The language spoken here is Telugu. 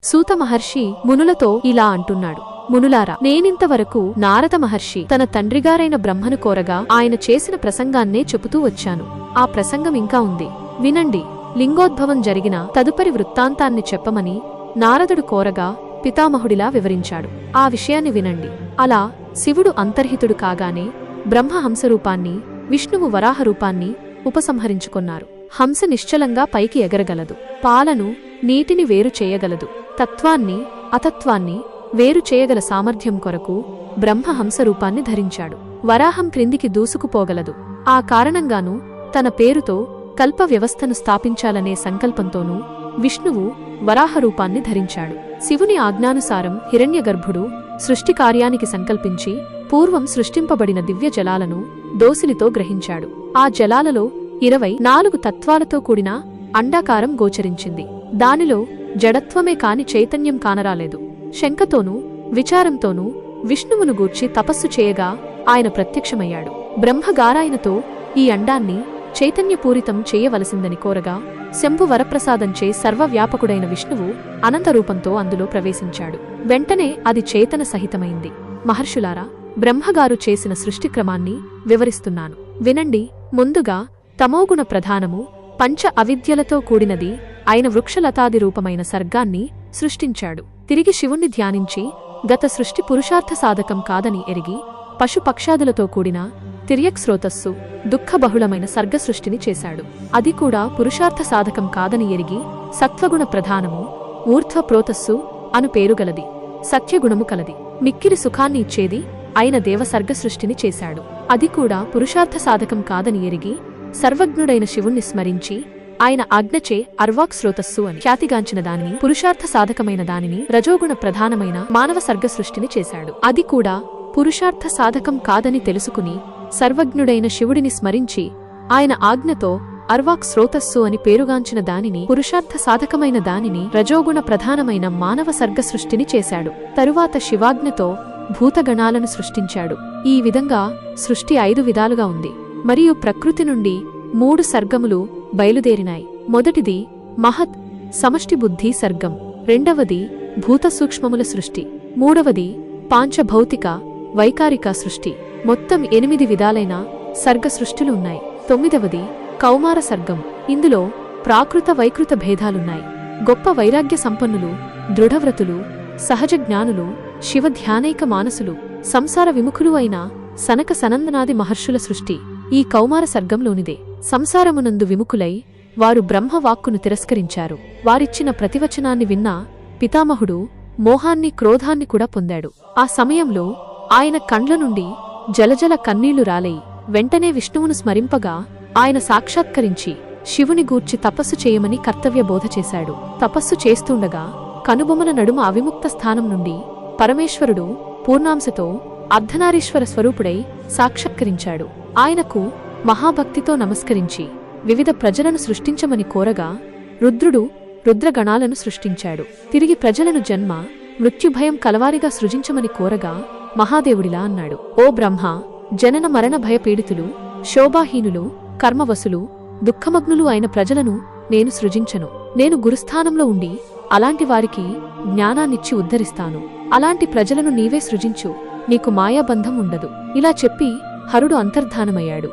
సూత మహర్షి మునులతో ఇలా అంటున్నాడు. మునులారా, నేనింతవరకు నారద మహర్షి తన తండ్రిగారైన బ్రహ్మను కోరగా ఆయన చేసిన ప్రసంగాన్నే చెబుతూ వచ్చాను. ఆ ప్రసంగం ఇంకా ఉంది, వినండి. లింగోద్భవం జరిగిన తదుపరి వృత్తాంతాన్ని చెప్పమని నారదుడు కోరగా పితామహుడిలా వివరించాడు. ఆ విషయాన్ని వినండి. అలా శివుడు అంతర్హితుడు కాగానే బ్రహ్మ హంసరూపాన్ని, విష్ణువు వరాహరూపాన్ని ఉపసంహరించుకొన్నారు. హంస నిశ్చలంగా పైకి ఎగరగలదు, పాలను నీటిని వేరు చేయగలదు, తత్వాన్ని అతత్వాన్ని వేరు చేయగల సామర్థ్యం కొరకు బ్రహ్మ హంసరూపాన్ని ధరించాడు. వరాహం క్రిందికి దూసుకుపోగలదు. ఆ కారణంగానూ తన పేరుతో కల్ప వ్యవస్థను స్థాపించాలనే సంకల్పంతోనూ విష్ణువు వరాహరూపాన్ని ధరించాడు. శివుని ఆజ్ఞానుసారం హిరణ్యగర్భుడు సృష్టి కార్యానికి సంకల్పించి పూర్వం సృష్టింపబడిన దివ్య జలాలను దోసిలితో గ్రహించాడు. ఆ జలాలలో 24 తత్వాలతో కూడిన అండాకారం గోచరించింది. దానిలో జడత్వమే కాని చైతన్యం కానరాలేదు. శంకతోనూ విచారంతోనూ విష్ణువును గూర్చి తపస్సు చేయగా ఆయన ప్రత్యక్షమయ్యాడు. బ్రహ్మగారాయనతో ఈ అండాన్ని చైతన్యపూరితం చేయవలసిందని కోరగా శంభు వరప్రసాదంచే సర్వవ్యాపకుడైన విష్ణువు అనంతరూపంతో అందులో ప్రవేశించాడు. వెంటనే అది చేతన సహితమైంది. మహర్షులారా, బ్రహ్మగారు చేసిన సృష్టిక్రమాన్ని వివరిస్తున్నాను, వినండి. ముందుగా తమోగుణ ప్రధానము, పంచ అవిద్యలతో కూడినది అయిన వృక్షలతాది రూపమైన సర్గాన్ని సృష్టించాడు. తిరిగి శివుణ్ణి ధ్యానించి గత సృష్టి పురుషార్థ సాధకం కాదని ఎరిగి పశుపక్షాదులతో కూడిన తిర్యక్ స్రోతస్సు దుఃఖబహుళమైన సర్గ సృష్టిని చేశాడు. అది కూడా పురుషార్థ సాధకం కాదని ఎరిగి సత్వగుణ ప్రధానము, ఊర్ధ్వ ప్రోతస్సు అను పేరుగలది, సత్యగుణము కలది, మిక్కిలి సుఖాన్ని ఇచ్చేది అయిన దేవసర్గ సృష్టిని చేశాడు. అది కూడా పురుషార్థ సాధకం కాదని ఎరిగి సర్వజ్ఞుడైన శివుణ్ణి స్మరించి ఆయన ఆజ్ఞచే అర్వాక్ స్రోతస్సు అని ఖ్యాతిగాంచిన దానిని, పురుషార్థ సాధకమైన దానిని, రజోగుణ ప్రధానమైన మానవ సర్గ సృష్టిని చేశాడు. అది కూడా పురుషార్థ సాధకం కాదని తెలుసుకుని సర్వజ్ఞుడైన శివుడిని స్మరించి ఆయన ఆజ్ఞతో అర్వాక్ స్రోతస్సు అని పేరుగాంచిన దానిని, పురుషార్థ సాధకమైన దానిని, రజోగుణ ప్రధానమైన మానవ సర్గ సృష్టిని చేశాడు. తరువాత శివాజ్ఞతో భూతగణాలను సృష్టించాడు. ఈ విధంగా సృష్టి 5 విధాలుగా ఉంది. మరియు ప్రకృతి నుండి 3 సర్గములు బయలుదేరినాయి. మొదటిది మహత్ సమష్టి బుద్ధి సర్గం, రెండవది భూత సూక్ష్మముల సృష్టి, మూడవది పాంచభౌతిక వైకారిక సృష్టి. మొత్తం 8 విధాలైన సర్గ సృష్టిలు ఉన్నాయి. 9వది కౌమార సర్గం. ఇందులో ప్రాకృత వైకృత భేదాలున్నాయి. గొప్ప వైరాగ్య సంపన్నులు, దృఢవ్రతులు, సహజ జ్ఞానులు, శివధ్యానైక మానసులు, సంసార విముఖులు అయిన సనక సనందనాది మహర్షుల సృష్టి ఈ కౌమార సర్గంలోనిదే. సంసారమునందు విముఖులై వారు బ్రహ్మవాక్కును తిరస్కరించారు. వారిచ్చిన ప్రతివచనాన్ని విన్న పితామహుడు మోహాన్ని, క్రోధాన్ని కూడా పొందాడు. ఆ సమయంలో ఆయన కండ్ల నుండి జలజల కన్నీళ్లు రాలేయి. వెంటనే విష్ణువును స్మరింపగా ఆయన సాక్షాత్కరించి శివుని గూర్చి తపస్సు చేయమని కర్తవ్య బోధ చేశాడు. తపస్సు చేస్తుండగా కనుబొమల నడుమ అవిముక్త స్థానం నుండి పరమేశ్వరుడు పూర్ణాంశతో అర్ధనారీశ్వర స్వరూపుడై సాక్షాత్కరించాడు. ఆయనకు మహాభక్తితో నమస్కరించి వివిధ ప్రజలను సృష్టించమని కోరగా రుద్రుడు రుద్రగణాలను సృష్టించాడు. తిరిగి ప్రజలను జన్మ మృత్యుభయం కలవారిగా సృజించమని కోరగా మహాదేవుడిలా అన్నాడు, ఓ బ్రహ్మ, జనన మరణ భయపీడితులు, శోభాహీనులు, కర్మవసులు, దుఃఖమగ్నులు అయిన ప్రజలను నేను సృజించను. నేను గురుస్థానంలో ఉండి అలాంటి వారికి జ్ఞానాన్నిచ్చి ఉద్ధరిస్తాను. అలాంటి ప్రజలను నీవే సృజించు, నీకు మాయాబంధం ఉండదు. ఇలా చెప్పి హరుడు అంతర్ధానమయ్యాడు.